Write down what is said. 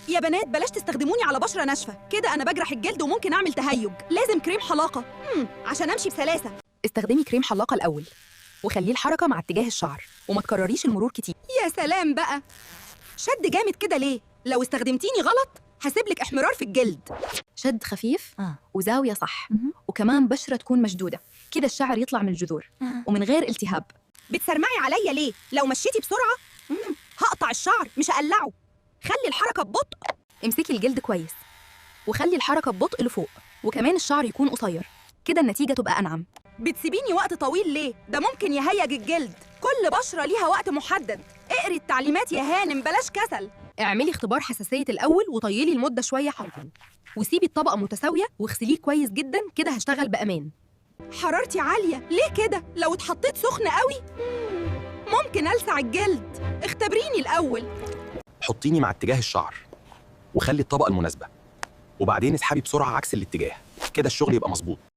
يا بنات بلاش تستخدموني على بشرة ناشفة، كده أنا بجرح الجلد وممكن أعمل تهيج. لازم كريم حلاقة عشان أمشي بسلاسة. استخدمي كريم حلاقة الأول وخليه الحركة مع اتجاه الشعر وما تكرريش المرور كتير. يا سلام بقى، شد جامد كده ليه؟ لو استخدمتيني غلط هسيبلك احمرار في الجلد. شد خفيف وزاوية صح، وكمان بشرة تكون مشدودة كده الشعر يطلع من الجذور ومن غير التهاب. بتسرمعي عليا ليه؟ لو مشيتي بسرعة هقطع الشعر مش هقلعه. خلي الحركة ببطء. امسكي الجلد كويس وخلي الحركة ببطء لفوق، وكمان الشعر يكون قصير كده النتيجة تبقى أنعم. بتسيبيني وقت طويل ليه؟ ده ممكن يهيج الجلد. كل بشرة ليها وقت محدد. اقري التعليمات يا هانم، بلاش كسل. اعملي اختبار حساسية الأول وطيلي المدة شوية حرفاً، وسيبي الطبقة متساوية واغسليه كويس جداً كده هشتغل بأمان. حرارتي عالية ليه كده؟ لو اتحطيت سخن قوي ممكن ألسع الجلد. اختبريني الأول. حطيني مع اتجاه الشعر وخلي الطبقة المناسبة، وبعدين اسحبي بسرعة عكس الاتجاه كده الشغل يبقى مظبوط.